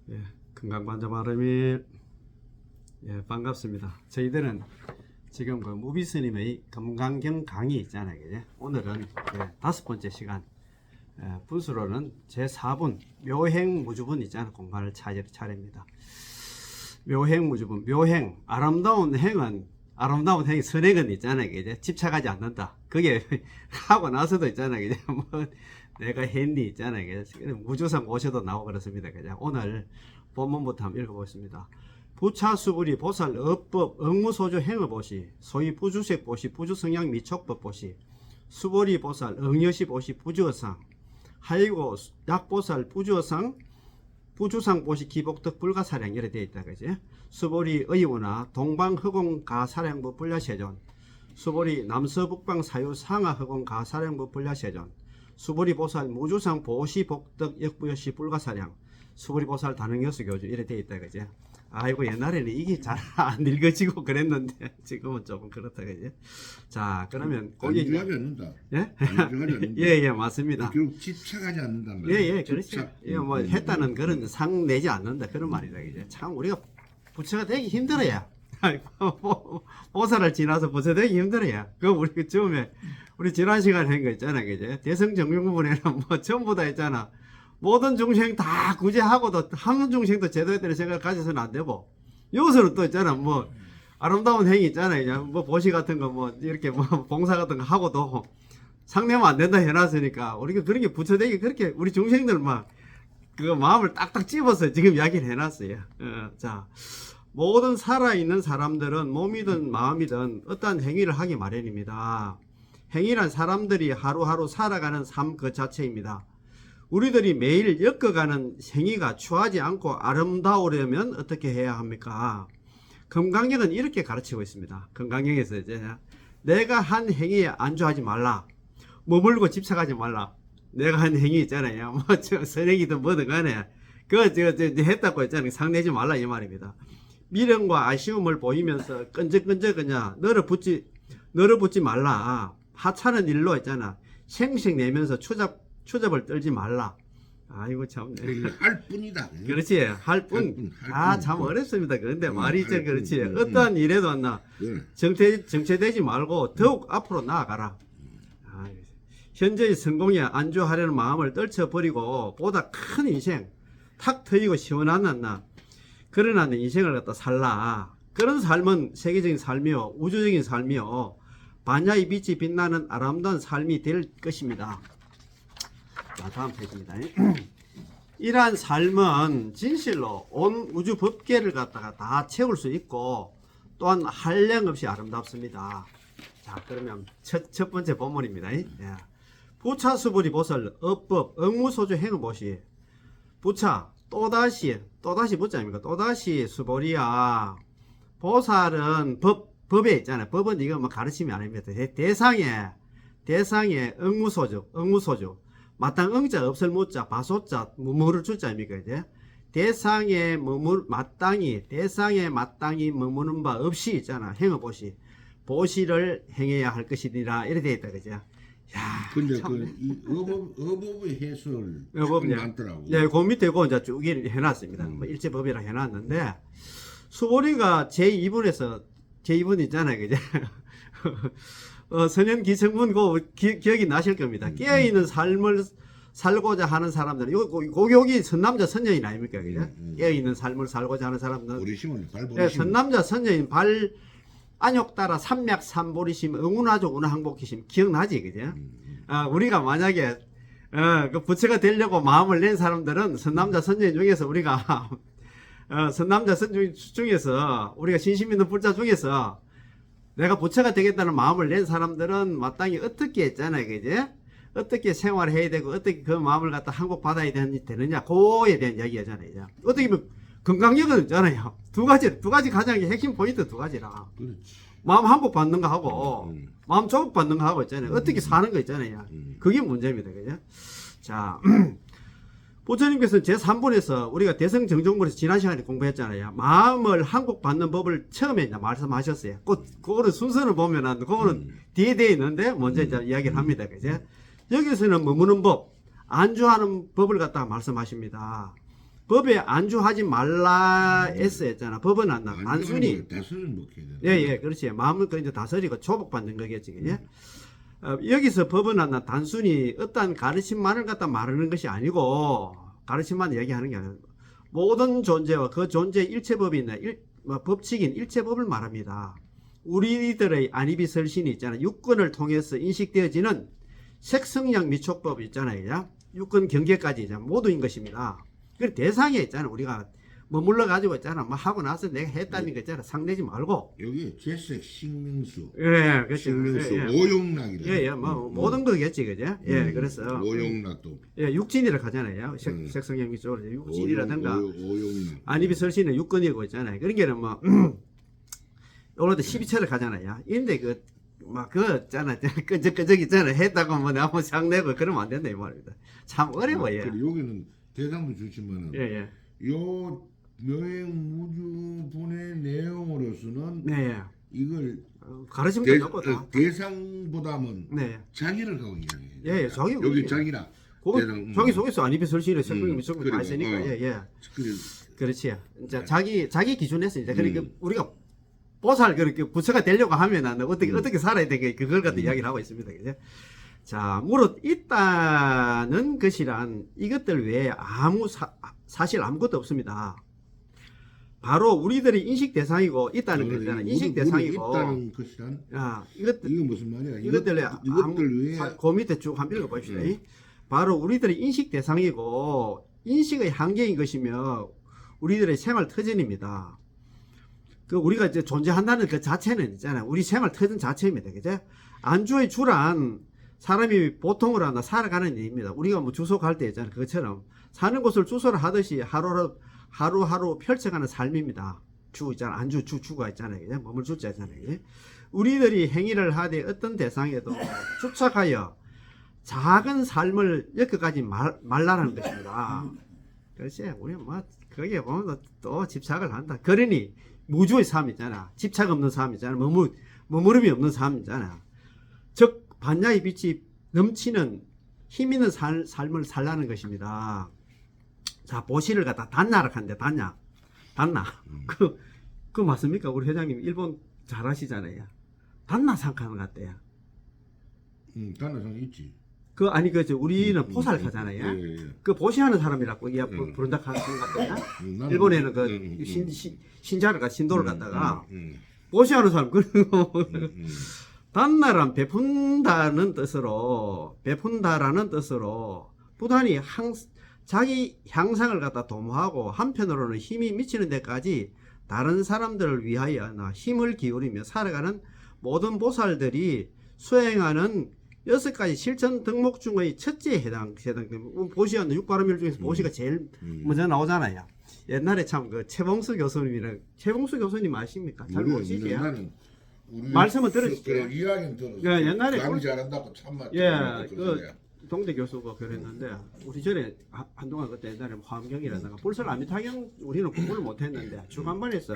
예, 건강관자 바람이 예, 반갑습니다. 저희들은 지금 그 무비스님의 건강경 강의 있잖아요. 그죠? 오늘은 예, 5번째 시간 분수로는 제4분 묘행무주분 있잖아요. 공간을 차례입니다. 묘행무주분, 묘행, 아름다운 행이 선행은 있잖아요. 그죠? 집착하지 않는다. 그게 하고 나서도 있잖아요. 그죠? 뭐 내가 했니 있잖아요. 그죠? 무주상 오셔도 나오고 그렇습니다. 그죠? 오늘 본문부터 한번 읽어보겠습니다. 부차수불이 보살 업법 응무소주 행어보시 소위 부주색 보시 부주성향 미촉법 보시 수보리 보살 응여시 보시 부주어상 하이고 약보살 부주어상 부주상 보시 기복덕 불가사량 이렇게 되어 있다. 그지? 수보리 의우나 동방허공 가사량부 불야세존 수보리 남서북방 사유 상하 허공 가사량부 불야세존 수보리 보살 무주상 보시 복덕 역부여시 불가사량 수보리 보살 단응여수 교주 이렇게 되어 있다. 그지? 아이고 옛날에는 이게 잘 안 읽어지고 그랬는데 지금은 조금 그렇다. 그지? 자 그러면 거기 안주하지 않는다. 예? 안주하지 않는다. 예, 맞습니다. 결국 집착하지 않는다는 거예요. 예, 그렇죠. 예, 뭐 했다는 그런 상 내지 않는다 그런 말이다. 이제 참 우리가 부처가 되기 힘들어야. 보살을 지나서 부처 되기 힘들어야. 그 우리 그 처음에 우리 지난 시간에 한 거 있잖아, 그제? 대성정명부분에는 뭐 전부 다 있잖아. 모든 중생 다 구제하고도 한 중생도 제도에 대한 생각을 가져서는 안 되고 여기서는 또 있잖아 뭐 아름다운 행위 있잖아요. 그냥 뭐 보시 같은 거 뭐 이렇게 뭐 봉사 같은 거 하고도 상내면 안 된다 해놨으니까 우리가 그런 게 부처되기 그렇게 우리 중생들 막 그 마음을 딱딱 집어서 지금 이야기를 해놨어요. 자 모든 살아있는 사람들은 몸이든 마음이든 어떠한 행위를 하기 마련입니다. 행위란 사람들이 하루하루 살아가는 삶 그 자체입니다. 우리들이 매일 엮어가는 행위가 추하지 않고 아름다우려면 어떻게 해야 합니까? 건강경은 이렇게 가르치고 있습니다. 건강경에서 이제 내가 한 행위에 안주하지 말라. 머물고 집착하지 말라. 내가 한 행위 있잖아요. 뭐 선행이든 뭐든 간에 했다고 했잖아요. 상내지 말라 이 말입니다. 미련과 아쉬움을 보이면서 끈적끈적 그냥 늘어붙지 말라. 하찮은 일로 있잖아. 생색 내면서 추잡을 떨지 말라. 아이고 참. 할 뿐이다. 그렇지. 할 뿐. 참 어렵습니다. 그런데 말이 좀 그렇지. 어떠한 일에도 나 정체되지 말고 더욱 앞으로 나아가라. 현재의 성공에 안주하려는 마음을 떨쳐버리고 보다 큰 인생 탁 트이고 시원한 나 그러나 인생을 갖다 살라. 그런 삶은 세계적인 삶이요 우주적인 삶이요 반야의 빛이 빛나는 아름다운 삶이 될 것입니다. 자, 다음 페이지입니다. 이러한 삶은 진실로 온 우주 법계를 갖다가 다 채울 수 있고 또한 한량없이 아름답습니다. 자, 그러면 첫 번째 본문입니다. 예. 부차수불이 보살 업법 응무소주 행어보시 부차 또다시 부자 아닙니까? 또다시 수보리야 보살은 법에 있잖아요. 법은 이거 뭐 가르침이 아닙니다. 대상에 응무소주 마땅 응자 없을 무자 바소자 무무를 주자 아닙니까? 이제 대상에 마땅히 머무는 바 없이 있잖아. 행어보시 보시를 행해야 할 것이니라 이렇게 되어 있다. 그죠? 야, 근데 이 어법의 해설 많더라고. 예, 그 밑에 그 이제 쭉 해놨습니다. 뭐 일제법이라 해놨는데 수보리가 제2분 있잖아요, 그죠? 선현 기성분 기억이 나실 겁니다. 깨어있는 삶을 살고자 하는 사람들, 고격이 선남자 선녀인 아닙니까, 그죠? 깨어있는 삶을 살고자 하는 사람들. 예, 선남자 선녀인 안욕 따라 삼맥 삼보리심 응운하죠 운항복기심 기억나지 그죠? 우리가 만약에 그 부처가 되려고 마음을 낸 사람들은 선남자 선녀 중에서 우리가 선남자 선녀 중에서 우리가 신심 있는 불자 중에서 내가 부처가 되겠다는 마음을 낸 사람들은 마땅히 어떻게 했잖아요, 그죠? 어떻게 생활해야 되고 어떻게 그 마음을 갖다 항복받아야 되느냐 그거에 대한 이야기잖아요. 어떻게 보면 건강력은 있잖아요. 두 가지 가장 핵심 포인트 두 가지라. 마음 항복 받는 거 하고, 마음 조국 받는 거 하고 있잖아요. 어떻게 사는 거 있잖아요. 그게 문제입니다. 그죠? 자, 부처님께서는 제3분에서 우리가 대성정종문에서 지난 시간에 공부했잖아요. 마음을 항복 받는 법을 처음에 이제 말씀하셨어요. 그거는 순서를 보면은, 그거는 뒤에 되어 있는데, 먼저 이제 이야기를 합니다. 그죠? 여기서는 머무는 법, 안주하는 법을 갖다가 말씀하십니다. 법에 안주하지 말라 했었잖아. 법은 안 나. 단순히 다스는 먹혀야 돼. 예, 그렇지. 마음은 그 이제 다스리고 조복받는 거겠지, 그지? 여기서 법은 안 나. 단순히 어떤 가르침만을 갖다 말하는 것이 아니고 가르침만 얘기하는 게 아니고 모든 존재와 그 존재의 일체법이 있는 법칙인 일체법을 말합니다. 우리들의 안이비설신이 있잖아요. 육권을 통해서 인식되어지는 색성량 미촉법 있잖아요. 육권 경계까지 이제 모두인 것입니다. 그 대상에 있잖아. 우리가 머물러 가지고 있잖아. 뭐 하고 나서 내가 했다는 거 있잖아. 상내지 말고. 여기 재색 식명수. 예, 그렇죠. 식명수 예, 예. 오용락이다. 예, 뭐 모든 거겠지, 그죠? 예, 그래서 오용락도. 예, 육진이라 하잖아요. 색성형 미촉 육진이라든가 오용락. 안이비설신은 육권이고 있잖아요. 그런 게는 뭐 오늘도 12철을 가잖아요. 인데 그 있잖아. 끄적 있잖아. 했다고 뭐 나무 상내고 그러면 안 된다 이 말입니다. 참 어려워요. 여기는 대상도 주시면은 예. 요 여행무주분의 내용으로서는 네. 이걸 가르침도 넣고 다. 대상보다는 네. 자기를 갖고 이야기해. 예, 자기 여기 자기라. 그거 대상, 자기 속에서 안이비설신의 색성형 미촉 다 있으니까. 예. 그렇지. 이제 자기 기준에서 이제 그러니까 우리가 보살 그렇게 부처가 되려고 하면은 어떻게 살아야 되게 그걸 갖다 이야기를 하고 있습니다. 그죠? 자, 무릇 있다는 것이란 이것들 외에 사실 아무것도 없습니다. 바로 우리들이 인식 대상이고 있다는 거잖아. 인식 대상이고. 있다는 것이란. 이거 무슨 말이야? 이것들 외에 그 밑에 쭉 한번 읽어봅시다. 바로 우리들이 인식 대상이고 인식의 한계인 것이며 우리들의 생활 터전입니다. 그 우리가 이제 존재한다는 그 자체는 있잖아요. 우리 생활 터전 자체입니다. 그죠? 안주의 주란 사람이 보통으로 하나 살아가는 일입니다. 우리가 뭐 주소 갈 때 있잖아요. 그것처럼 사는 곳을 주소를 하듯이 하루하루 펼쳐가는 삶입니다. 주 있잖아. 안주 주가 있잖아요. 그죠? 머물 주자 있잖아요. 그죠? 우리들이 행위를 하되 어떤 대상에도 집착하여 작은 삶을 여기까지 말라라는 것입니다. 그렇지. 우리 뭐 거기에 보면 또 집착을 한다. 그러니 무주의 삶 있잖아. 집착 없는 삶 있잖아. 머무름이 없는 삶 있잖아. 즉 반야의 빛이 넘치는 힘 있는 삶을 살라는 것입니다. 자, 보시를 갖다 단나라 한대. 단나. 그 맞습니까? 우리 회장님 일본 잘 하시잖아요. 단나 상하는 것 같대요. 단나상 있지. 우리는 포살 하잖아요. 예. 그 보시하는 사람이라고 부른다 하는 것 같아요. 일본에는 그 신도를 갖다가 보시하는 사람 단나란 베푼다라는 뜻으로 부단히 자기 향상을 갖다 도모하고 한편으로는 힘이 미치는 데까지 다른 사람들을 위하여 힘을 기울이며 살아가는 모든 보살들이 수행하는 6가지 실천 덕목 중의 첫째에 해당 보시하는 육바람일 중에서 보시가 제일 먼저 나오잖아요. 옛날에 참 그 최봉수 교수님 아십니까? 잘 모르시죠? 말씀은 들으시죠? 이야기는 들었어요. 예, 옛날에 감이 잘한다고 참말. 동대 교수가 그랬는데 우리 전에 한동안 그때 옛날에 화엄경이라든가 불설 아미타경 우리는 공부를 못했는데 주간반에서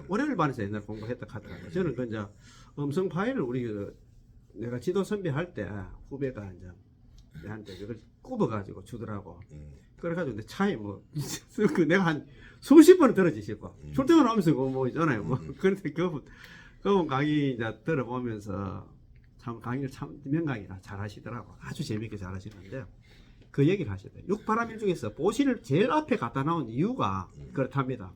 월요일반에서 옛날 공부했다 하더라고요. 저는 그 이제 음성 파일을 내가 지도 선배할 때 후배가 이제 내한테 그걸 굽어가지고 주더라고. 그래가지고 내 차에 내가 한 수십 번을 들어주실 거. 출퇴근하면서 뭐 있잖아요. 그런데 그분 강의 이제 들어보면서 참 강의를 참 명강이라 잘하시더라고. 아주 재밌게 잘하시는데 그 얘기를 하시더라고요. 육바람일 중에서 보시를 제일 앞에 갖다 놓은 이유가 그렇답니다.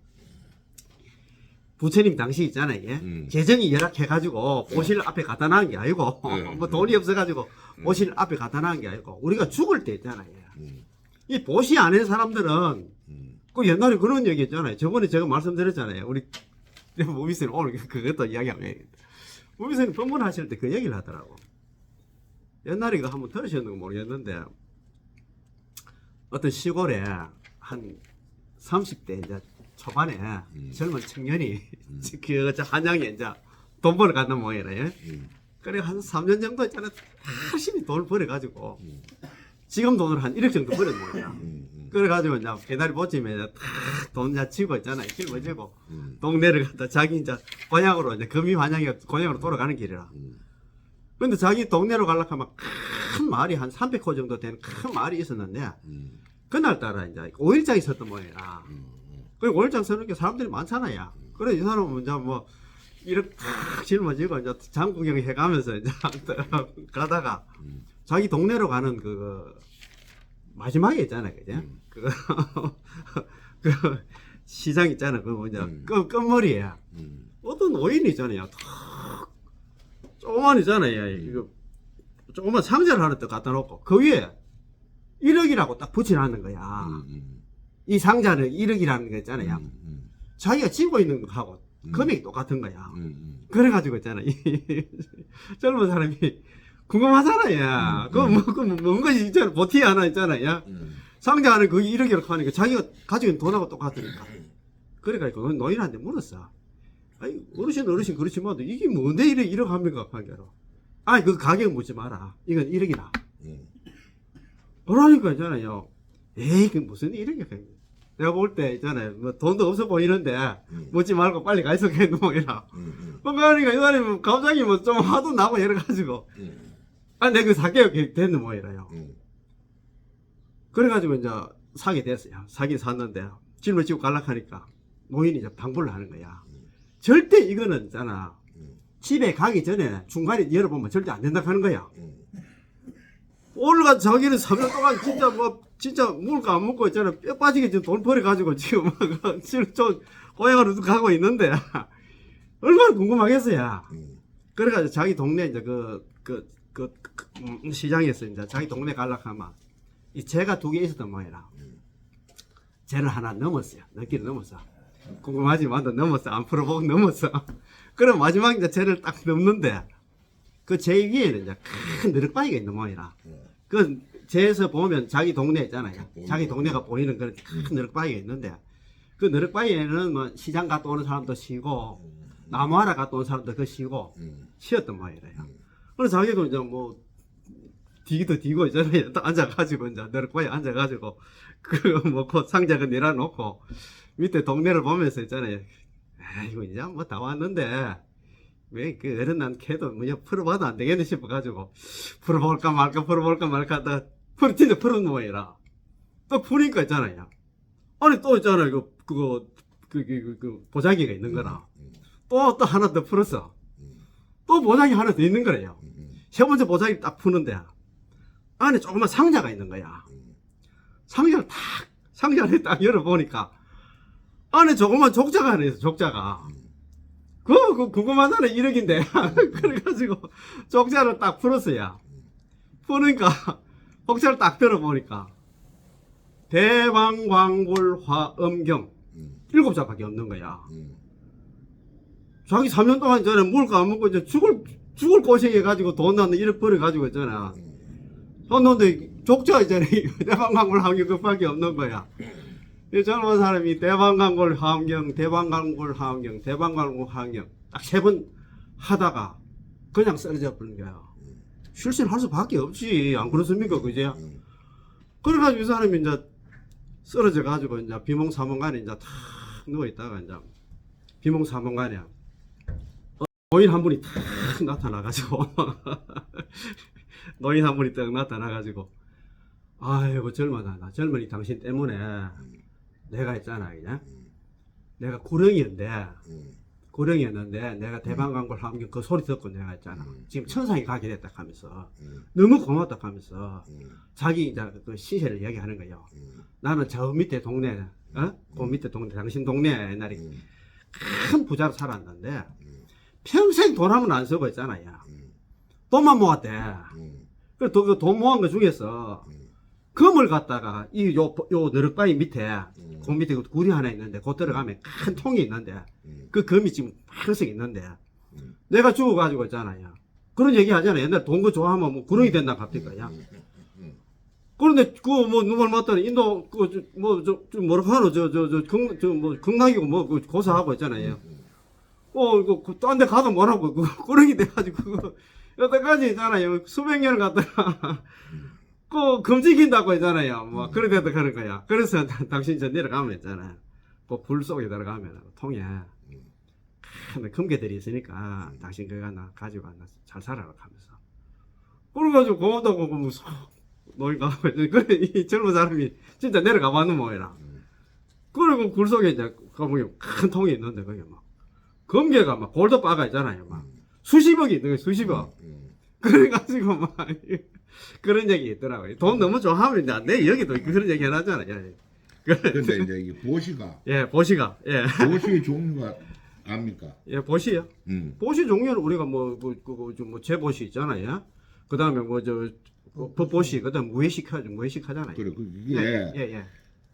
부처님 당시 있잖아요. 재정이 열악해가지고 보시를 앞에 갖다 놓은 게 아니고 뭐 돈이 없어가지고 보시를 앞에 갖다 놓은 게 아니고 우리가 죽을 때 있잖아요. 이 보시 안 하는 사람들은 그 옛날에 그런 얘기 있잖아요. 저번에 제가 말씀드렸잖아요. 우리 무비스는 오늘 그것도 이야기하면 무비스는 법문하실 때 그 얘기를 하더라고. 옛날에 이거 한번 들으셨는지 모르겠는데 어떤 시골에 한 30대 이제 초반에 젊은 청년이 그 한양에 이제 돈 벌어 간다는 모양이에요. 그래 한 3년 정도 있잖아. 열심히 돈을 벌어가지고 지금 돈으로 한 1억 정도 벌은 모양이야. 그래가지고 이제 배달이 보치면 돈 이제 치고 있잖아. 길 멀지고 동네를 갔다 자기 이제 고향으로 이제 금이 환양이 고향으로 돌아가는 길이라. 근데 자기 동네로 가려고 하면 큰 마을이 한 300호 정도 되는 큰 마을이 있었는데 그날따라 이제 5일장 있었던 모양이라. 그 5일장 서는 게 사람들이 많잖아요. 그래 이 사람은 이제 뭐 이렇게 탁 짊어지고 이제 장구경 해가면서 이제 가다가 자기 동네로 가는 그 마지막에 있잖아요, 그죠? 그 시장 있잖아, 그 뭐냐 끝머리에 어떤 오인이 있잖아요. 탁 조그만이잖아요. 이거 조그만 상자를 하나 딱 갖다 놓고 그 위에 1억이라고 딱 붙여놨는 거야. 이 상자는 1억이라는 거 있잖아요. 자기가 지고 있는 거하고 금액이 똑같은 거야. 그래가지고 있잖아. 이 젊은 사람이 궁금하잖아요. 뭔 것이 있잖아. 보티 하나 있잖아요. 상자 안에 그게 1억이라고 하니까 자기가 가지고 있는 돈하고 똑같으니까. 그래가지고 노인한테 물었어. 아니, 어르신 그렇지만 이게 뭔데 1억 합니까? 하기로. 아니, 그 가격 묻지 마라. 이건 1억이라. 그러니까 있잖아요. 에이, 그 무슨 1억이야. 내가 볼 때 있잖아요. 뭐 돈도 없어 보이는데 묻지 말고 빨리 가 있었겠노 이라. 그러니까 이 사람이 갑자기 뭐 좀 화도 나고 이래가지고 아 내가 그 사게요 됐는 모양이라요. 그래가지고 이제 사게 됐어요. 사긴 샀는데 짐을 지고 갈락하니까 노인이 이제 방불을 하는 거야. 절대 이거는 있잖아. 집에 가기 전에 중간에 열어보면 절대 안 된다 하는 거야. 올라가 자기는 3년 동안 진짜 먹을 거 안 먹고 있잖아. 뼈 빠지게 지금 돈 벌어가지고 지금 좀 고향으로 가고 있는데 얼마나 궁금하겠어요. 그래가지고 자기 동네 이제 시장에서 이제 자기 동네 갈락하면 이 재가 2개 있었던 모양이라. 재를 하나 넘었어요. 넘기를 넘었어. 궁금하지만 넘었어. 안 풀어보고 넘었어. 그럼 마지막 이제 재를 딱 넘는데 그 재 위에는 이제 큰 느럭바위가 있는 모양이라. 그 재에서 보면 자기 동네 있잖아요. 자기 동네가 보이는 그런 큰 느럭바위가 있는데 그 느럭바위에는 뭐 시장 갔다 오는 사람도 쉬고 나무하러 갔다 온 사람도 그 쉬고 쉬었던 모양이래요. 그래서 자기도 이제 뭐 디기도 디고 있잖아요. 또 앉아가지고 이제 느럭바위에 앉아가지고 그 먹고 상자가 내려놓고 밑에 동네를 보면서 있잖아요. 아이고 이제 뭐 다 왔는데 왜 그 어른난 걔도 뭐 풀어봐도 안 되겠네 싶어가지고 풀어볼까 말까 하다가 진짜 풀은 모양이라 또 푸니까 있잖아요. 아니 또 있잖아요. 그 보자기가 있는 거라 또 하나 더 풀었어. 또 보자기 하나 더 있는 거래요. 세 번째 보자기 딱 푸는데 안에 조그만 상자가 있는 거야. 상자를 딱 열어보니까 안에 조그만 족자가 하나 있어. 족자가 그거 궁금하잖아. 1억인데 그래가지고 족자를 딱 풀었어요. 푸니까 족자를 딱 들어보니까 대방광골화엄경 7자밖에 없는 거야. 자기 3년 동안 전에 먹을 거 안 먹고 이제 죽을 고생해가지고 돈 나는 1억 벌어가지고 있잖아. 돈 넣는데 족자 있잖아. 대방광골화엄경 그밖에 없는 거야. 이 젊은 사람이 대방광골화엄경 딱 3번 하다가 그냥 쓰러져 버린 거야. 실신할 수밖에 없지. 안 그렇습니까? 그제? 그래가지고 이 사람이 이제 쓰러져 가지고 이제 비몽사몽간에 이제 탁 누워 있다가 이제 비몽사몽간에 노인 한 분이 탁 나타나가지고 노인 한 분이 딱 나타나가지고 아이고 젊은아 젊은이 당신 때문에 내가 있잖아 그냥 내가 구령이었는데 내가 대방광골 하면 그 소리 듣고 내가 있잖아 지금 천상에 가게 됐다 하면서 너무 고맙다 하면서 자기 이제 그 시세를 얘기하는 거예요. 나는 저 밑에 동네 그 밑에 동네 당신 동네 옛날에 큰 부자로 살았는데 평생 돈 하면 안 쓰고 있잖아요. 돈만 모았대. 그래서 돈 모은 거 중에서 금을 갖다가 요 너럭바위 밑에 그 밑에 그 구리 하나 있는데 그 들어가면 큰 통이 있는데 그 금이 지금 파란색 있는데 내가 죽어가지고 있잖아요. 그런 얘기 하잖아요. 옛날 돈 거 좋아하면 뭐 구렁이 된다 갑니까야. 그런데 그거 뭐 누굴 맞더니 인도 뭐라고 하노 뭐 극락이고 뭐 고사하고 있잖아요. 이거 딴 데 가도 뭐라고 그 구렁이 돼가지고 여태까지 있잖아요. 수백 년을 갖다가 그 금지킨다고 했잖아요. 뭐 그래 돼도 그런 거야. 그래서 당신 저 내려가면 있잖아요. 그 불 속에 들어가면 통에 큰 금괴들이 있으니까 당신 그거 나 가지고 잘 살아라 하면서. 그래가지고 고맙다고 노인가 그래 이 젊은 사람이 진짜 내려가 봤는 모양이라. 그리고 굴 속에 이제 가보면 큰 통이 있는데 거기 막 금괴가 막 골드 바가 있잖아요. 막 수십억이 있는 거예요. 수십억. 그래가지고 막 그런 얘기 있더라고요. 돈 너무 좋아하면 이제 내 여기도 그런 얘기 해놨잖아요. 근데 이제 이게 보시가 예, 보시가 예. 보시 종류가 압니까? 예, 보시요. 보시 종류는 우리가 뭐 재보시 있잖아요. 그 다음에 법보시, 그 다음 무예식 하잖아요. 그래 그게 예.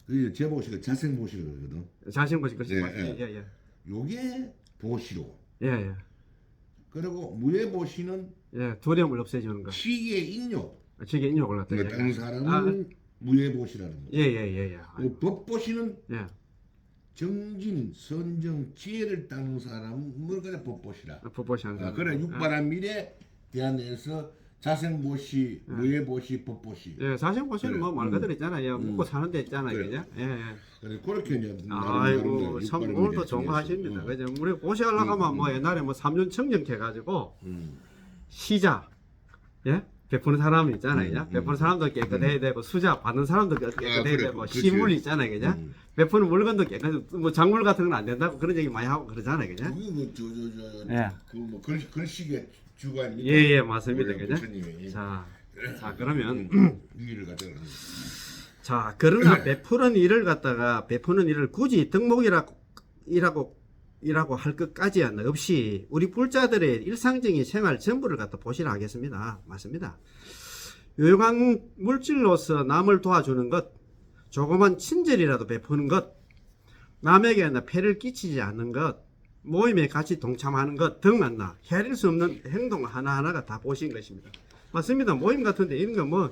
그 제보시가 자생 보시를 그러거든. 자신보시, 그렇죠. 예. 예. 요게 보시로. 예. 그리고 무예 보시는 예, 두려움을 없애주는 거. 시의 인욕. 지게 인욕을 갖다. 그러니까 다른 사람은 무예 보시라는 거. 예. 법 보시는 예. 정진, 선정, 지혜를 따는 사람을 그래 법 보시라. 법보시 하는 거. 그래 육바람 미래 대한에서 자생 보시, 무예 보시, 법 보시. 예, 자신보시는 그래. 뭐 말 그대로 있잖아요. 먹고 사는 데 있잖아요. 그래. 그죠? 예. 그래 그렇게 이제 아이고, 참 오늘도 좋은 거 하십니다. 그죠? 우리 보시 하려고 하면 뭐 옛날에 뭐 3년 청정케 해가지고 시자, 예? 베푸는 사람이 있잖아요. 베푸는 사람도 깨끗해야 되고 수자 받는 사람도 깨끗해야 그래, 되고 그렇지. 시물 있잖아요, 그죠? 베푸는 물건도 깨끗해. 뭐 작물 같은 건 안 된다고 그런 얘기 많이 하고 그러잖아요, 그죠? 예. 그뭐 글씨의 주관이. 예, 맞습니다, 그죠? 부처님이 자, 그러면 유의를 가져라. 자, 그러나 베푸는 일을 굳이 덕목이라고 할 것까지는 없이 우리 불자들의 일상적인 생활 전부를 갖다 보시라 하겠습니다. 맞습니다. 유용한 물질로서 남을 도와주는 것, 조그만 친절이라도 베푸는 것, 남에게 폐를 끼치지 않는 것, 모임에 같이 동참하는 것 등은 헤아릴 수 없는 행동 하나하나가 다 보신 것입니다. 맞습니다. 모임 같은데 이런 거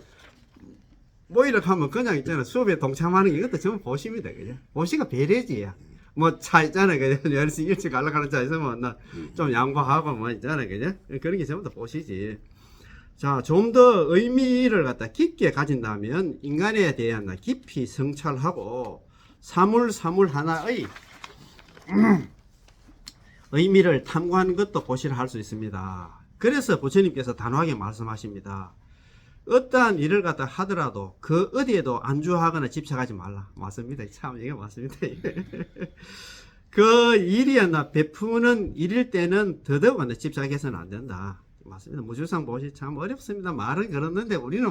이렇게 하면 그냥 있잖아. 수업에 동참하는 게 이것도 전부 보십니다. 그죠? 보시가 배려지야. 뭐 차 있잖아요. 그죠? 10시 일찍 가려고 하는 차 있으면 좀 양보하고 뭐 있잖아요. 그죠? 그런 게 전부 다 보시지. 자, 좀 더 의미를 갖다 깊게 가진다면 인간에 대한 깊이 성찰하고 사물 하나의 의미를 탐구하는 것도 보시라 할 수 있습니다. 그래서 부처님께서 단호하게 말씀하십니다. 어떠한 일을 갖다 하더라도 그 어디에도 안주하거나 집착하지 말라. 맞습니다. 참 이게 맞습니다. 그 일이 베푸는 일일 때는 더더욱 집착해서는 안 된다. 맞습니다. 무주상 보시 참 어렵습니다. 말은 그렇는데 우리는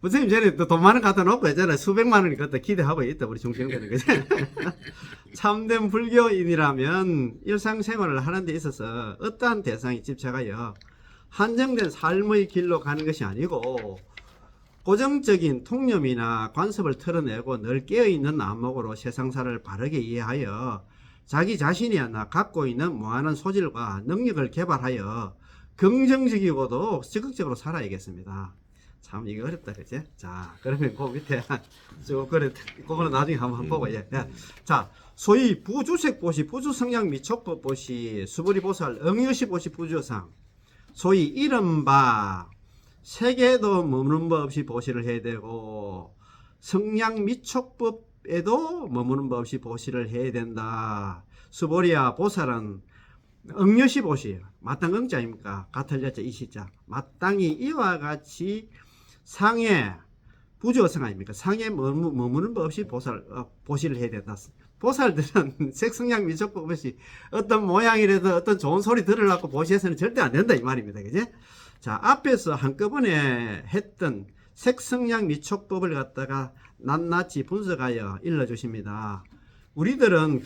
부처님 전에 또 돈 많은 갖다 놓고 있잖아요. 수백만 원이 갖다 기대하고 있다. 우리 중생들은. 그죠? 참된 불교인이라면 일상생활을 하는 데 있어서 어떠한 대상에 집착하여 한정된 삶의 길로 가는 것이 아니고 고정적인 통념이나 관습을 털어내고 늘 깨어있는 안목으로 세상사를 바르게 이해하여 자기 자신이 갖고 있는 무한한 소질과 능력을 개발하여 긍정적이고도 적극적으로 살아야겠습니다. 참 이거 어렵다, 그치? 자, 그러면 그 밑에 그거는 나중에 한번 보고 자, 소위 부주색 보시, 부주성량 미촉법 보시, 수부리보살, 응유시 보시 부주상, 소위 이른바 세계도 머무는 법 없이 보시를 해야 되고 성량 미촉법에도 머무는 법 없이 보시를 해야 된다. 수보리아 보살은 응여시 보시, 마땅 응자 아닙니까? 같을 여자 이시자, 마땅히 이와 같이 상해 부주어성 아닙니까? 상해 머무는 법 없이 보시를 해야 된다. 보살들은 색성량 미촉법 없이 어떤 모양이라도 어떤 좋은 소리 들으려고 보시해서는 절대 안 된다 이 말입니다. 그지? 자, 앞에서 한꺼번에 했던 색성량 미촉법을 갖다가 낱낱이 분석하여 일러주십니다. 우리들은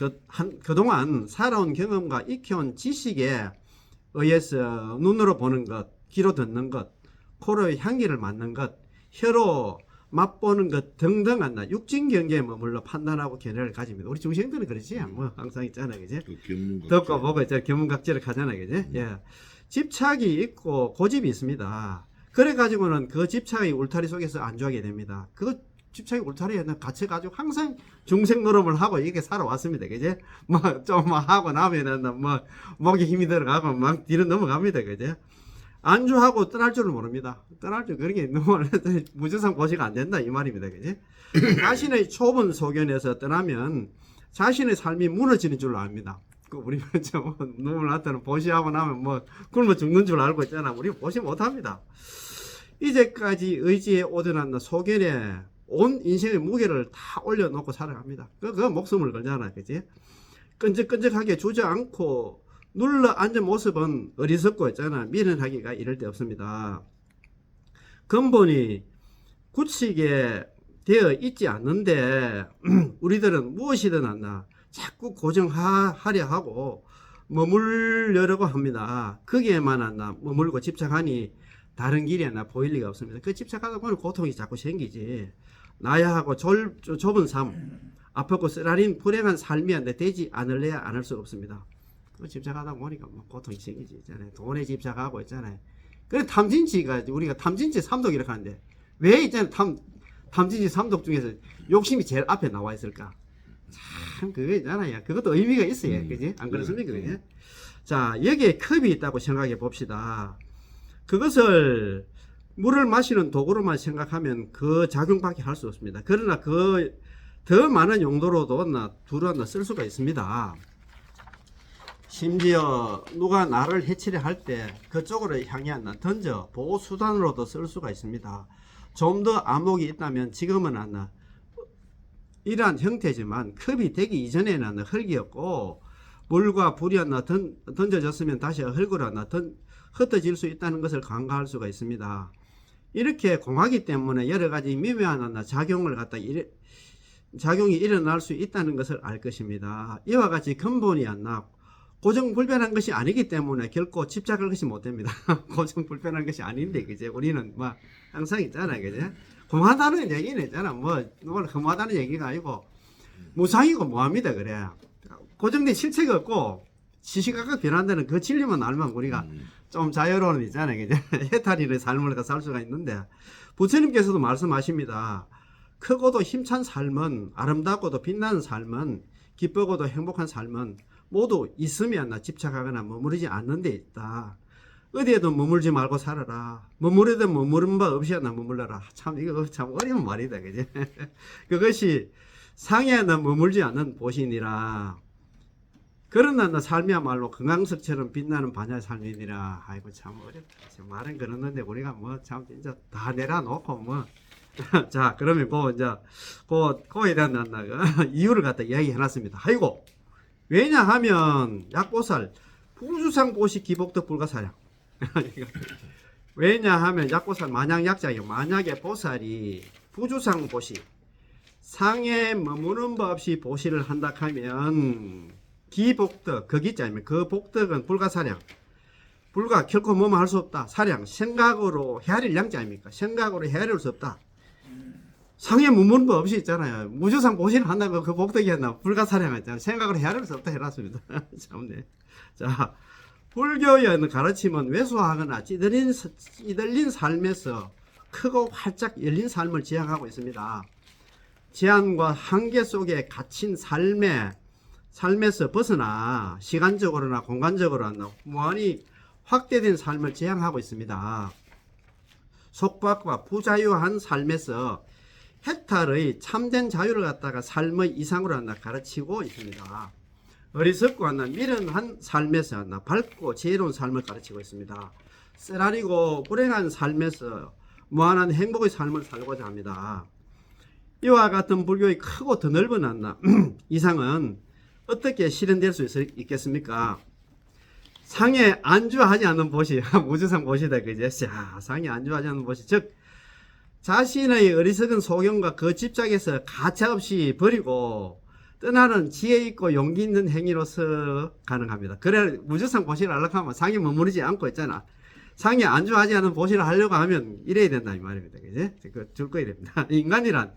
그동안 살아온 경험과 익혀온 지식에 의해서 눈으로 보는 것, 귀로 듣는 것, 코로 향기를 맡는 것, 혀로 맛보는 것 등등한 육진 경계에 머물러 판단하고 견해를 가집니다. 우리 중생들은 그러지? 뭐 항상 있잖아요, 그지? 듣고 보고 있잖아요. 견문각지를 하잖아요, 그지? 예. 집착이 있고 고집이 있습니다. 그래 가지고는 그 집착의 울타리 속에서 안주하게 됩니다. 그 집착의 울타리에 갇혀가지고 항상 중생 노름을 하고 이렇게 살아왔습니다, 그지? 좀 하고 나면은 목에 힘이 들어가고 막 뒤로 넘어갑니다, 그지? 안주하고 떠날 줄을 모릅니다. 떠날 줄, 그런 게 너무 무주상 보시가 안 된다 이 말입니다, 그지? 자신의 좁은 소견에서 떠나면 자신의 삶이 무너지는 줄 압니다. 우리 눈물 났다는 보시하고 나면 굶어 죽는 줄 알고 있잖아. 우리 보시 못합니다. 이제까지 의지에 오더났나 소견에 온 인생의 무게를 다 올려놓고 살아갑니다. 그 목숨을 걸잖아, 그지? 끈적끈적하게 주저앉고 눌러 앉은 모습은 어리석고 있잖아. 미련하기가 이럴 데 없습니다. 근본이 굳히게 되어 있지 않는데 우리들은 무엇이든 않나 자꾸 고정하려 하고 머물려고 합니다. 거기에만 않나 머물고 집착하니 다른 길이 하나 보일 리가 없습니다. 그 집착하다 보면 고통이 자꾸 생기지. 나야하고 좁은 삶, 아프고 쓰라린 불행한 삶이 한데 되지 않을래야 안 할 수가 없습니다. 그 집착하다 보니까 뭐 고통이 생기지 있잖아요. 돈에 집착하고 있잖아요. 그래 탐진치가 우리가 탐진치 삼독 이렇게 하는데 왜 있잖아요. 탐진치 삼독 중에서 욕심이 제일 앞에 나와 있을까? 참 그거 있잖아요. 그것도 의미가 있어요. 그지? 안 그렇습니까? 그지? 자, 여기에 컵이 있다고 생각해 봅시다. 그것을 물을 마시는 도구로만 생각하면 그 작용밖에 할 수 없습니다. 그러나 그 더 많은 용도로도 두루 쓸 수가 있습니다. 심지어 누가 나를 해치려 할 때 그쪽으로 향해 던져 보호수단으로도 쓸 수가 있습니다. 좀 더 암흑이 있다면 지금은 이러한 형태지만 컵이 되기 이전에는 흙이었고 물과 불이 던져졌으면 다시 흙으로 흩어질 수 있다는 것을 간과할 수가 있습니다. 이렇게 공하기 때문에 여러 가지 미묘한 작용이 일어날 수 있다는 것을 알 것입니다. 이와 같이 근본이 고정불변한 것이 아니기 때문에 결코 집착할 것이 못 됩니다. 고정불변한 것이 아닌데, 그제? 우리는 항상 있잖아요, 그제? 공하다는 얘기는 있잖아. 험하다는 얘기가 아니고, 무상이고 뭐합니다, 그래. 고정된 실체가 없고, 시시각각 변한다는 그 진리만 알면 우리가 좀 자유로운 있잖아요, 그제? 해탈이의 삶을 살 수가 있는데, 부처님께서도 말씀하십니다. 크고도 힘찬 삶은, 아름답고도 빛나는 삶은, 기쁘고도 행복한 삶은 모두 있으면 집착하거나 머무르지 않는 데 있다. 어디에도 머물지 말고 살아라. 머무르든 머무른 바 없이 머물러라. 참 이거 참 어려운 말이다, 그지? 그것이 상에 머물지 않는 보신이라. 그런 삶이야말로 금강석처럼 빛나는 반야의 삶이니라. 아이고 참 어렵다. 말은 그러는데 우리가 참 진짜 다 내려놓고 자, 그러면 그거에 대한 이유를 갖다 이야기해놨습니다. 아이고, 왜냐하면 약보살 부주상 보시 기복덕 불가사량. 왜냐하면 약보살 만약약자예요. 만약에 보살이 부주상 보시 상에 머무는 법 없이 보시를 한다 하면 기복덕 그 기자면 그 복덕은 불가사량. 불가 결코 뭐뭐 할 수 없다. 사량 생각으로 헤아릴 양자 아닙니까? 생각으로 헤아릴 수 없다. 상에 머무는 법 없이 있잖아요. 무주상 보시를 한다고 그 복덕이 했나? 불가사량 있잖아요. 생각으로 헤아릴 수 없다 해놨습니다. 참네. 자, 불교의 가르침은 왜소하거나 찌들린 삶에서 크고 활짝 열린 삶을 지향하고 있습니다. 제한과 한계 속에 갇힌 삶에서 벗어나 시간적으로나 공간적으로나 무한히 확대된 삶을 지향하고 있습니다. 속박과 부자유한 삶에서 해탈의 참된 자유를 갖다가 삶의 이상으로 가르치고 있습니다. 어리석고 미련한 삶에서 밝고 지혜로운 삶을 가르치고 있습니다. 쓰라리고 불행한 삶에서 무한한 행복의 삶을 살고자 합니다. 이와 같은 불교의 크고 더 넓은 이상은 어떻게 실현될 수 있겠습니까? 상에 안주하지 않는 보시, 무주상 보시다, 그제? 자, 상에 안주하지 않는 보시, 즉, 자신의 어리석은 소견과 그 집착에서 가차없이 버리고 떠나는 지혜 있고 용기 있는 행위로서 가능합니다. 그래, 무주상 보시를 하려고 하면 상에 머무르지 않고 있잖아. 상에 안주하지 않는 보시를 하려고 하면 이래야 된다, 이 말입니다. 그제? 그 줄 거야 됩니다. 인간이란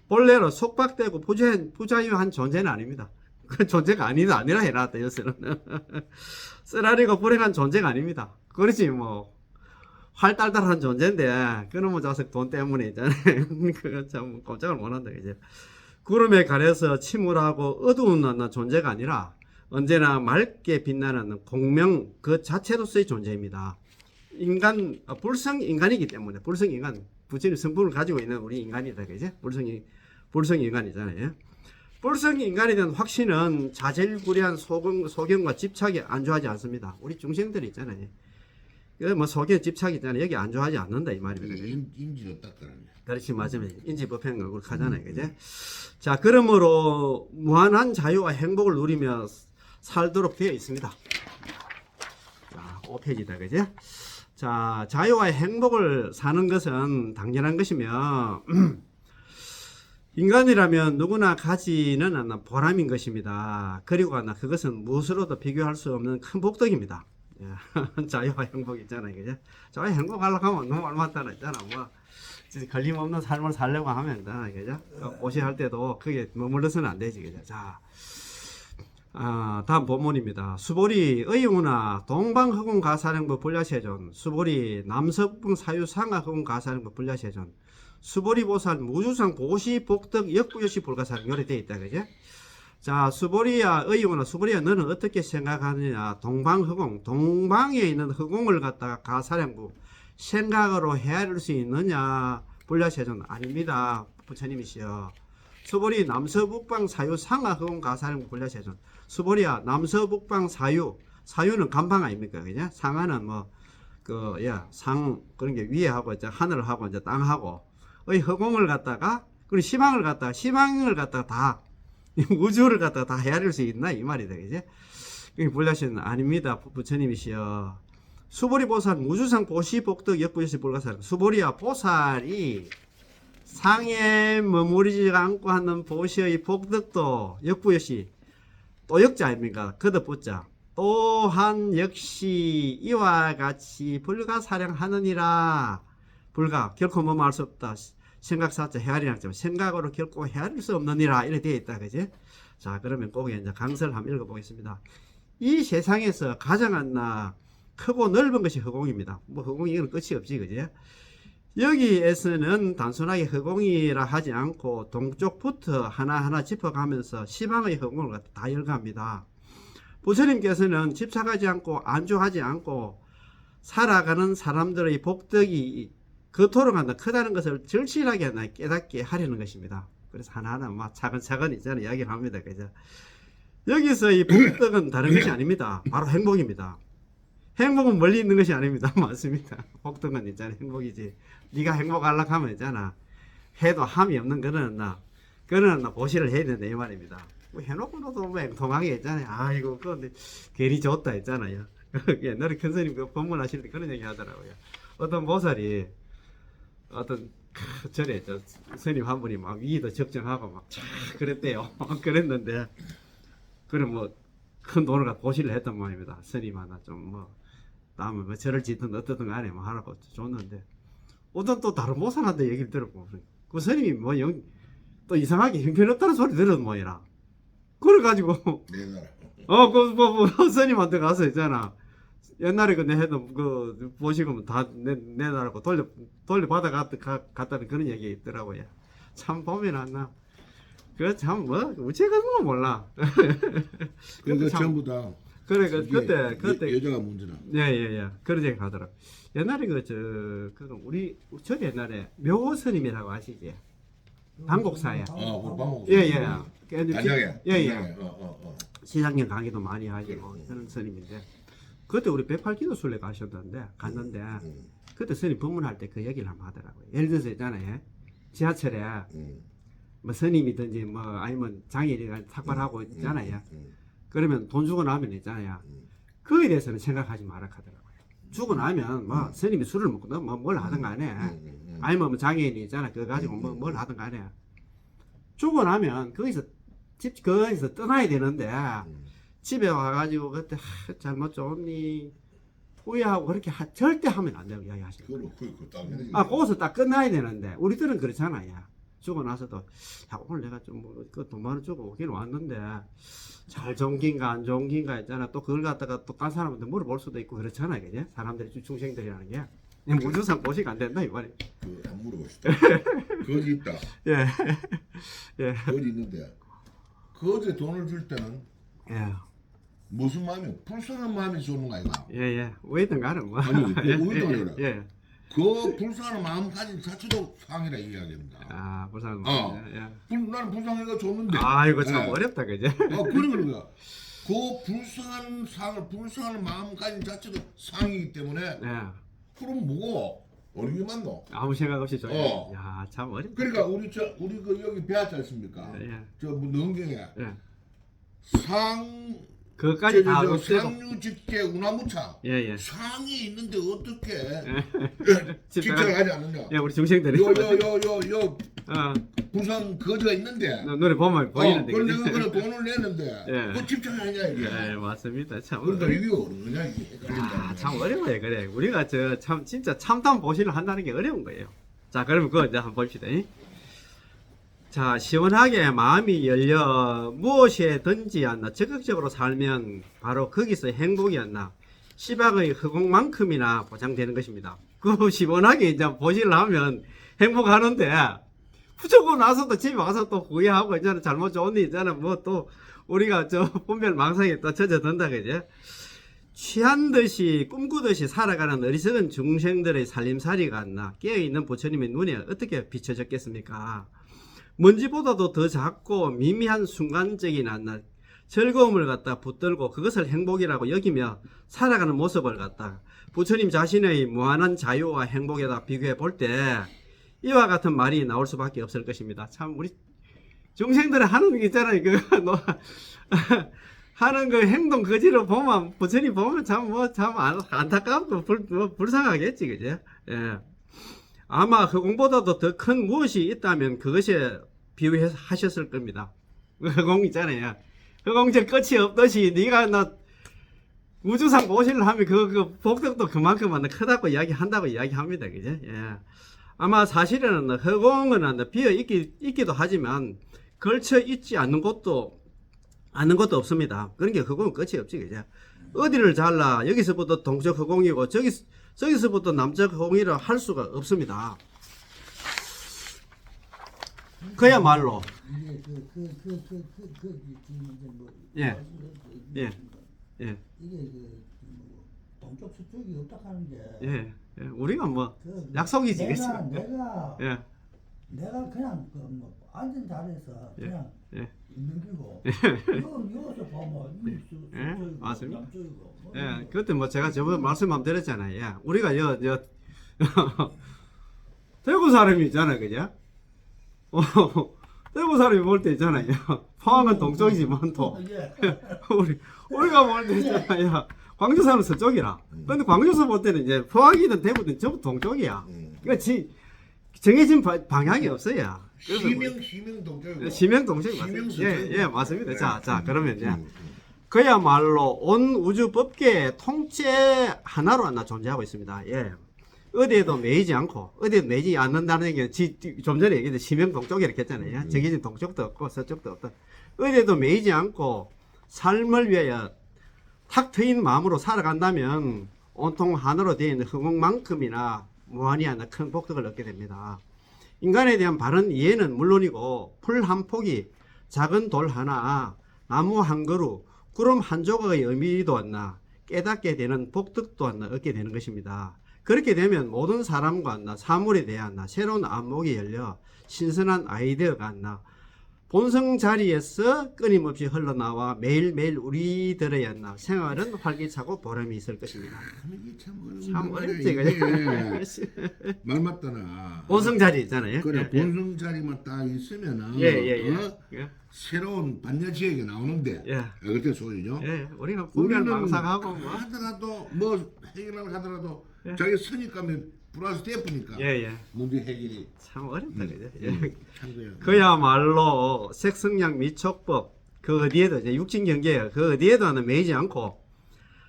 본래로 속박되고 부자유한 존재는 아닙니다. 그 존재가 아니라 해놨다, 여기서는. 쓰라리고 불행한 존재가 아닙니다. 그렇지, 활달달한 존재인데, 그놈의 자식 돈 때문에 있잖아요. 그거 참 꼼짝을 못한다, 이제. 구름에 가려서 침울하고 어두운 존재가 아니라, 언제나 맑게 빛나는 공명 그 자체로서의 존재입니다. 불성인간이기 때문에, 불성인간, 부처님 성품을 가지고 있는 우리 인간이다, 그지? 불성인간이잖아요. 불성인간에 대한 확신은 자질구레한 소견과 집착에 안주하지 않습니다. 우리 중생들이 있잖아요. 이거 뭐 속에 집착이잖아요. 여기 안 좋아하지 않는다 이 말입니다. 인지로 닦더라고요. 그렇지 맞으면 인지법행을 그렇게 하잖아요. 그제? 자, 그러므로 무한한 자유와 행복을 누리며 살도록 되어 있습니다. 자, 5페이지다. 그제? 자, 자유와 행복을 사는 것은 당연한 것이며 인간이라면 누구나 가지는 않는 보람인 것입니다. 그리고 하나 그것은 무엇으로도 비교할 수 없는 큰 복덕입니다. 예. 자유와 행복 있잖아요. 그죠? 자유와 행복 하려고 하면 너무 얼마 따라 있잖아. 뭐 진짜 걸림없는 삶을 살려고 하면 다 그죠? 고시할 때도 그게 머물러서는 안 되지. 그죠? 자, 다음 본문입니다. 수보리 의웅나 동방허공 가사령부 불야세존 수보리 남서북방 사유상하 허공 가사령부 불야세존 수보리 보살 무주상 보시 복덕 역부여시 불가사령 요래 되어 있다. 그죠? 자, 수보리야 의웅나 수보리야 너는 어떻게 생각하느냐. 동방허공 동방에 있는 허공을 갖다가 가사령부 생각으로 헤아릴 수 있느냐. 불야세존 아닙니다. 부처님이시여. 수보리 남서북방 사유 상하 허공 가사령부 불야세존 수보리야 남서북방 사유 사유는 간방 아닙니까? 그죠? 상하는 뭐 상 그런 게 위에 하고 이제 하늘을 하고 이제 땅하고 의 허공을 갖다가 그리고 시방을 갖다가 다 우주를 갖다가 다 헤아릴 수 있나 이 말이다. 그죠? 불야세존 아닙니다. 부처님이시여. 수보리 보살 무주상 보시 복덕 역부여시 불가사령 수보리야 보살이 상에 머무르지 않고 하는 보시의 복덕도 역부여시 또 역자 아닙니까? 거듭붙자 또한 역시 이와 같이 불가사령하느니라. 불가 결코 뭐뭐 할 수 없다. 생각사자 헤아리랑점 생각으로 결코 헤아릴 수 없느니라 이렇게 되어 있다. 그지? 자, 그러면 꼭 이제 강서를 한번 읽어보겠습니다. 이 세상에서 가장 크고 넓은 것이 허공입니다. 뭐 허공이 이건 끝이 없지. 그지? 여기에서는 단순하게 허공이라 하지 않고 동쪽부터 하나하나 짚어가면서 시방의 허공을 다 열거합니다. 부처님께서는 집착하지 않고 안주하지 않고 살아가는 사람들의 복덕이 그토록 크다는 것을 절실하게 깨닫게 하려는 것입니다. 그래서 하나하나 막 차근차근 있잖아요. 이야기를 합니다. 그죠? 여기서 이 복덕은 다른 것이 아닙니다. 바로 행복입니다. 행복은 멀리 있는 것이 아닙니다. 맞습니다. 복덕은 있잖아. 행복이지. 네가 행복하려고 하면 있잖아. 해도 함이 없는 거는 그거는 보시를 해야 된다 이 말입니다. 뭐 해놓고도 뭐 앵통하게 있잖아요. 아이고 그건 괜히 좋다 있잖아요. 옛날에 큰 스님 그 법문하실 때 그런 얘기 하더라고요. 어떤 보살이 어떤 절에 스님 한 분이 막 위도 적정하고 막 그랬대요. 그랬는데 그럼 뭐 큰 돈을 갖고 보시를 했단 말입니다. 스님 하나 좀 뭐 다음에 뭐 절을 짓든 어떻든 간에 뭐 하라고 줬는데 어떤 또 다른 보살한테 얘기를 들었고 그 스님이 뭐 또 이상하게 형편없다는 소리 들은 모이라. 그래가지고 그 스님한테 가서 있잖아. 옛날에 그 내해도 그 보시고 다 내놔라고 돌려 받아 갔다는 그런 얘기 있더라고요. 참 보면 안나. 그 참 뭐 우체가 뭐 몰라. 그러니까 전부 다. 그래 그때 여자가 문제나. 예예예 그런 얘기 하더라고. 옛날에 우리 옛날에 묘호 스님이라고 아시지? 방곡사에. 그 방곡. 예예. 단장에. 예예. 시장님 강의도 많이 하시고 그런 스님인데 그때 우리 108기도 순례 갔는데 그때 스님 법문할 때 그 얘기를 한번 하더라고요. 예를 들어서 있잖아요. 지하철에 뭐 스님이든지 뭐 아니면 장인이가 삭발하고 있잖아요. 그러면 돈 주고 나면 있잖아요. 그에 대해서는 생각하지 마라 하더라고요. 주고 나면 뭐 스님이 술을 먹고 뭘 하든 간에 아니면 뭐 장애인이 있잖아. 그거 가지고 뭘 하든 간에 주고 나면 거기서 떠나야 되는데 집에 와가지고 그때 잘못 줬니 후회하고 그렇게 절대 하면 안 되고 이야기하시는 거예요. 거기서 딱 끝나야 되는데 우리들은 그렇잖아요. 주고 나서도 야 오늘 내가 좀 그 돈 많이 주고 오긴 왔는데 잘 좋은 긴가 안 좋은 긴가 있잖아. 또 그걸 갖다가 또 딴 사람한테 물어볼 수도 있고 그렇잖아요. 그죠? 사람들이 중생들이라는 게 무주상 보시가 안 된다 이 말이에요. 안 물어보시다. 거지 있다. 예. 예. 거지 있는데 거지에 돈을 줄 때는 예. 무슨 마음이요? 불쌍한 마음이 쏘는 거 아이가? 예예. 왜든 간에 뭐. 아니 왜든 간에 예. 그 불쌍한 마음가짐 자체도 상이라 이야기합니다. 아, 불쌍한 예. 나는 불쌍해가 좋는데. 아이고 참 예. 어렵다 그죠? 그러니까 그 불쌍한 상을 불쌍한 마음가짐 자체도 상이기 때문에 예. 그럼 뭐고 어렵게 맞노? 아무 생각 없이 줘요. 어. 야, 참 어렵다. 그러니까 우리 그 여기 배웠지 않습니까? 예. 저뭐 능경에 예. 상 그까지 다 없애고. 상류직계 운하무창 예, 예. 상이 있는데 어떻게 집착- 집착을 하지 않느냐? 예, 우리 중생들이 요 어, 부산 거지가 있는데 노래 보면 보이는데. 그걸 그죠? 내가 그래 돈을 내는데 예. 그 집착하냐 이게? 예, 맞습니다. 참. 그러니까 이게 어느냐 이게 헷갈린다. 아, 참 어려워요. 그래. 우리가 저 참 진짜 참담 보시를 한다는 게 어려운 거예요. 자, 그러면 그거 이제 한번 봅시다. 자, 시원하게 마음이 열려 무엇이든지 않나 적극적으로 살면 바로 거기서 행복이었나 시박의 허공만큼이나 보장되는 것입니다. 그 시원하게 이제 보시를 하면 행복하는데 붙여고 나서도 집에 와서 또 후회하고 이제는 잘못 좋은데 이제는 뭐 또 우리가 저 분별 망상에 또 젖어든다 그죠? 취한 듯이 꿈꾸듯이 살아가는 어리석은 중생들의 살림살이가 않나 깨어있는 부처님의 눈에 어떻게 비춰졌겠습니까? 먼지보다도 더 작고 미미한 순간적인 않나 즐거움을 갖다 붙들고 그것을 행복이라고 여기며 살아가는 모습을 갖다 부처님 자신의 무한한 자유와 행복에다 비교해 볼 때 이와 같은 말이 나올 수밖에 없을 것입니다. 참 우리 중생들이 하는 게 있잖아요. 그거 하는 그 행동 거지를 보면 부처님 보면 참 뭐 참 안타깝고 불쌍하겠지 그죠? 예. 아마 허공보다도 더 큰 무엇이 있다면 그것에 비유하셨을 겁니다. 허공 있잖아요. 허공 저 끝이 없듯이 네가 나 우주상 모시를 하면 그 복덕도 그만큼 크다고 이야기한다고 이야기합니다. 그죠? 예. 아마 사실은 허공은 비어 있기도 하지만 걸쳐 있지 않는 것도 없습니다. 그런 게 허공은 끝이 없지. 그죠? 어디를 잘라 여기서부터 동쪽 허공이고 저기서부터 남쪽 허공이라 할 수가 없습니다. 그야말로 이게 지금 이제 뭐 예. 예. 예. 이게 동쪽 서쪽이 없다 하는 게 예. 예. 우리가 뭐 그 약속이지. 내가 예. 그냥 그뭐 앉은 자리에서 예. 그냥 예. 있는 거고 여기서 보면 예, 서쪽이고 맞습니다. 남쪽이고 뭐 예. 그때 뭐 제가 저번 말씀 한번 드렸잖아요. 예. 우리가 대구 사람이 있잖아요. 그죠? 대구 사람이 볼 때 있잖아요. 포항은 동쪽이지만 또 예. 우리가 볼 때 있잖아요. 광주 사람은 서쪽이라. 근데 광주에서 볼 때는 이제 포항이든 대구든 전부 동쪽이야. 그러니까 정해진 방향이 없어요. 그래서 시명 동쪽이고 시명 동쪽이 맞습니다. 시명 예, 예, 맞습니다. 네. 자, 그러면 그야말로 온 우주 법계의 통째 하나로 하나 존재하고 있습니다. 예. 어디에도 매이지 않고, 어디에도 매이지 않는다는 게, 좀 전에 얘기했는데, 시명 동쪽이 이렇게 했잖아요. 정해진 동쪽도 없고, 서쪽도 없다. 어디에도 매이지 않고, 삶을 위하여 탁 트인 마음으로 살아간다면, 온통 하나로 되어 있는 허공만큼이나 무한히 하나 큰 복덕을 얻게 됩니다. 인간에 대한 바른 이해는 물론이고, 풀 한 포기, 작은 돌 하나, 나무 한 그루, 구름 한 조각의 의미도 않나, 깨닫게 되는 복덕도 않나 얻게 되는 것입니다. 그렇게 되면 모든 사람과 사물에 대한 새로운 안목이 열려 신선한 아이디어가 안나 본성 자리에서 끊임없이 흘러나와 매일매일 우리들의 생활은 활기차고 보람이 있을 것입니다. 이게 참 어렵지 그죠? 말 맞다나 본성 자리 있잖아요. 그래 예, 본성 자리만 딱 있으면은 예. 새로운 반야지혜가 나오는데 예. 그때 소리죠. 예, 우리가 분별 망상하고 뭐. 하더라도 뭐 해결을 하더라도 자기 선입감이 플러스 대프니까 예. 문제 해결이 참 어렵다 그죠? 예. 참 그래요. 그야말로 색성량 미촉법 그 어디에도 이제 육진 경계예요. 그 어디에도 하나 매이지 않고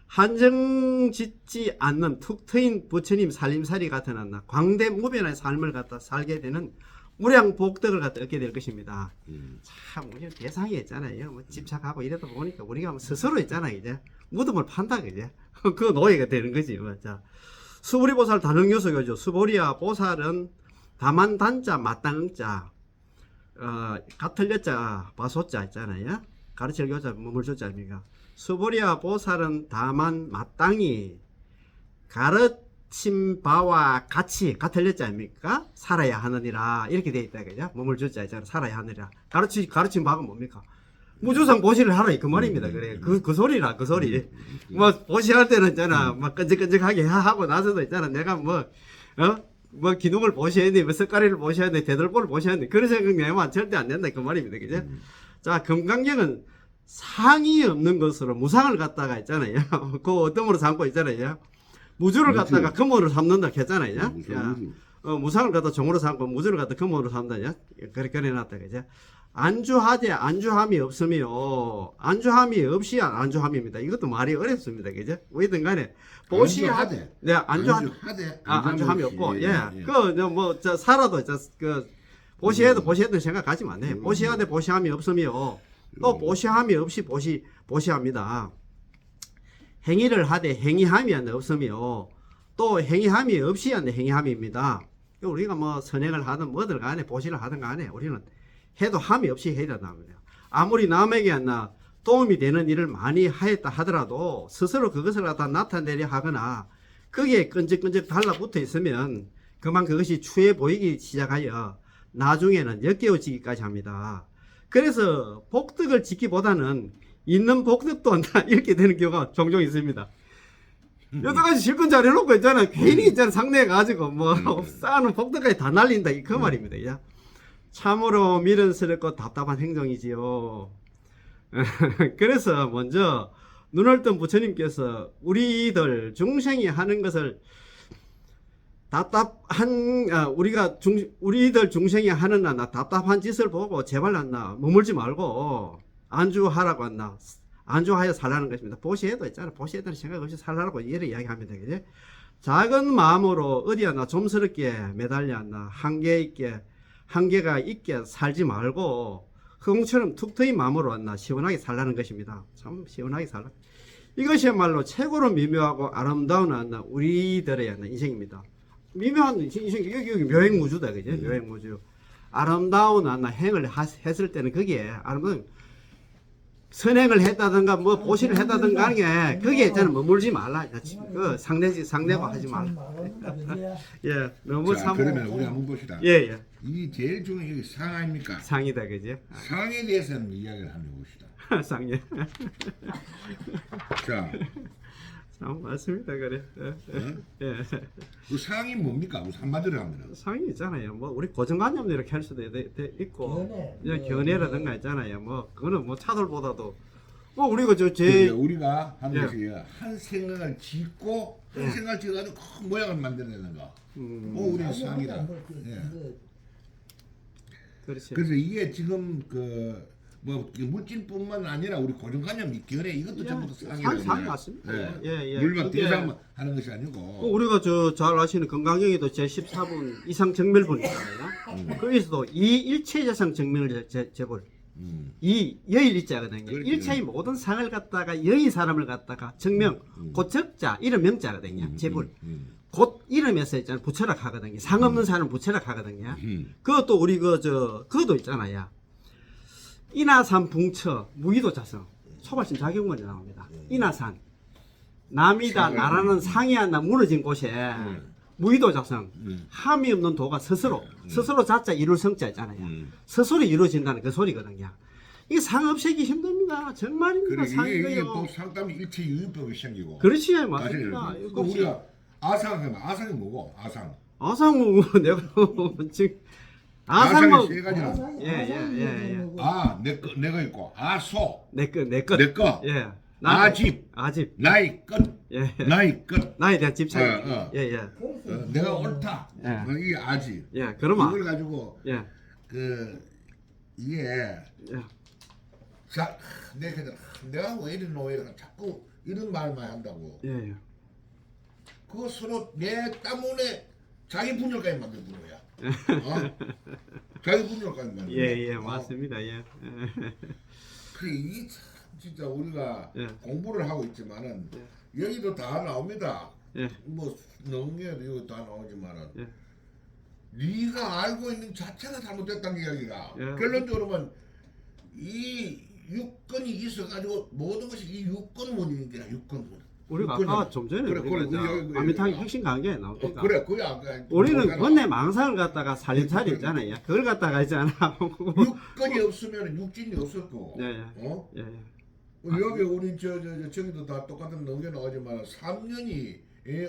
한정 짓지 않는 툭 트인 부처님 살림살이 같은 광대무변의 삶을 갖다 살게 되는 무량 복덕을 갖다 얻게 될 것입니다. 참 우리 대상이 있잖아요. 뭐 집착하고 이러다 보니까 우리가 뭐 스스로 있잖아요. 이제 무덤을 판다 그제? 그 노예가 되는 거지. 뭐. 자, 수보리보살 단흥요소교죠. 수보리야 보살은 다만 단자 마땅자 가틀려자 바소자 있잖아요. 가르칠 교자 머물조자입니까? 수보리야 보살은 다만 마땅히 갇힌 바와 같이 틀렸지 아닙니까? 살아야 하느니라 이렇게 돼 있다 그죠? 몸을 주자 있잖아. 살아야 하느니라. 가르친 바가 뭡니까? 무주상 보시를 하라 그 말입니다. 그래 그 소리라 그 소리. 뭐 보시할 때는 있잖아 막 끈적끈적하게 하고 나서도 있잖아 내가 뭐 기둥을 보셔야 돼, 뭐 석가리를 보셔야 돼, 대들보를 보셔야 돼. 그런 생각 내면 절대 안 된다 그 말입니다. 그죠? 자 금강경은 상이 없는 것으로 무상을 갖다가 있잖아요. 그 어떤 으로 삼고 있잖아요. 무주를 그렇죠. 갖다가 금으로 삼는다 했잖아요. 무슨 야, 무주. 무상을 갖다 종으로 삼고 무주를 갖다 금으로 삼다냐? 그렇게 해놨다 그죠? 안주하되 안주함이 없으며 안주함이 없이 안주함입니다. 이것도 말이 어렵습니다. 그죠? 왜든 간에 안주하되. 네, 안주하되 안주함이 없고 예. 저 살아도 그 보시해도 생각하지 마네. 보시하되 보시함이 없으며 또 보시함이 없이 보시합니다. 행위를 하되 행위함이 없으며 또 행위함이 없이 행위함입니다. 우리가 뭐 선행을 하든 뭐든 간에 보시를 하든 간에 우리는 해도 함이 없이 해야 된답니다. 아무리 남에게 도움이 되는 일을 많이 하였다 하더라도 스스로 그것을 갖다 나타내려 하거나 거기에 끈적끈적 달라붙어 있으면 그만 그것이 추해 보이기 시작하여 나중에는 역겨워지기까지 합니다. 그래서 복덕을 짓기보다는 있는 복덕도 이렇게 되는 경우가 종종 있습니다. 여태까지 실컷 잘 해놓고 있잖아. 괜히 있잖아. 상내가지고 쌓아놓은 복덕까지 다 날린다. 그 말입니다. 야. 참으로 미련스럽고 답답한 행동이지요. 그래서 먼저 눈을 뜬 부처님께서 우리들 중생이 하는 것을 우리들 중생이 하는 답답한 짓을 보고 제발 머물지 말고 안주하라고 안주하여 살라는 것입니다. 보시해도 있잖아. 보시해도 생각 없이 살라고 이래 이야기합니다. 그지? 작은 마음으로 어디 좀스럽게 매달려 한계가 있게 살지 말고 흙처럼 툭 트인 마음으로 시원하게 살라는 것입니다. 참 시원하게 살라. 이것이야말로 최고로 미묘하고 아름다운 우리들의 인생입니다. 미묘한 인생, 여기 묘행무주다, 그죠? 묘행무주. 아름다운 행을 했을 때는 거기에 아름다운 선행을 했다든가 뭐 보시를 했다든가 하는 게 거기에 있잖아 머물지 말라. 그 상대고 하지 말라. 예, 너무 자, 참. 그러면 우리 한번 봅시다. 예. 이 제일 중요한 여기 상 아닙니까? 상이다, 그죠? 상에 대해서는 이야기를 한번 봅시다. 상예. 자, 참 맞습니다, 그래. 예. 그 상이 뭡니까? 우선 한마디로 하면 상이 있잖아요. 뭐 우리 고정관념도 이렇게 할 수도 있고, 견해라든가 있잖아요. 뭐 그거는 뭐 차들보다도 뭐 우리가 우리가 하는 것이 한 생각을 짓고 한 생각을 짓어가지고 큰 모양을 만들어내는 거. 우리는 상이다. 예. 그렇지. 그래서 이게 지금 뭐 물질뿐만 아니라 우리 고정관념 견해 이것도 전부 다 상이라고. 상 맞습니다. 예. 물만 그게 대상 하는 것이 아니고. 우리가 잘 아시는 건강경에도 제14분 이상 정멸분 있잖아요. 거기서도 이 일체자상 정멸을 제볼. 이 여일 일자거든요. 그렇죠. 일체의 모든 상을 갖다가 여의 사람을 갖다가 정명, 곧 적자, 이름 명자거든요. 제볼. 곧 이름에서 있잖아요. 부처락 하거든요. 상 없는 사람은 부처락 하거든요. 그것도 우리 그것도 있잖아요. 인하산 붕처 무의도 자성 초발심 작용문이 나옵니다. 인하산 남이다 나라는 상이 무너진 곳에 무의도 자성 함이 없는 도가 스스로 자자 이룰 성자 있잖아요. 스스로 이루어진다는 그 소리거든요. 이게 상 없애기 힘듭니다. 정말입니다. 이게 또 상담이 일체 유의법이 생기고. 그렇지 맞습니다. 우리가 아상이 뭐고? 아상은 내가 지금 아상이 세 가지나. 예. 내가 있고 아소 내 거. 예. 아집 나의 끝. 예. 나의 끝. 나에 대한 집착. 예. 내가 옳다. 예. 이게 아집. 예. 그러면 이걸 가지고 예. 이게 예. 자 내가 왜 이러노 자꾸 이런 말만 한다고. 예. 그거 서로 내 때문에 자기 분열까지 만들고 거야. 자기 분열까지 만들고. 예, 맞습니다. 예. 그래 이 진짜 우리가 예. 공부를 하고 있지만은 여기도 다 나옵니다. 예. 뭐 능력도 여기 다 나오지만은 예. 네가 알고 있는 자체가 잘못됐다는 이야기가. 예. 결론적으로는 이 육건이 있어가지고 모든 것이 이 육건 원인이야. 육건 원. 우리가 그거는- 아까 좀 전에 그래, 그래, 우리 여기- 아미탕 핵심 관계 나오니까 그래 그게 아까 우리는 권내 망상을 갖다가 살림살이 있잖아요. 그걸 갖다가 있잖아. 육건이 없으면 육진이 없을 거고. 예, 예. 어? 예, 예. 여기 우리 저기도 다 똑같은 넘겨 나오지만 3년이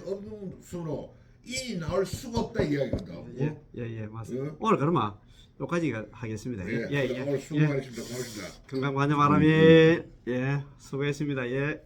없음으로 이 나올 수가 없다 이야기거든. 예, 예, 예, 맞습니다. 예. 오늘 그러면 여기까지 하겠습니다. 예, 예, 예, 오늘 수고 예. 많으십니다. 고맙습니다. 건강 관여바람이 예, 수고했습니다. 예.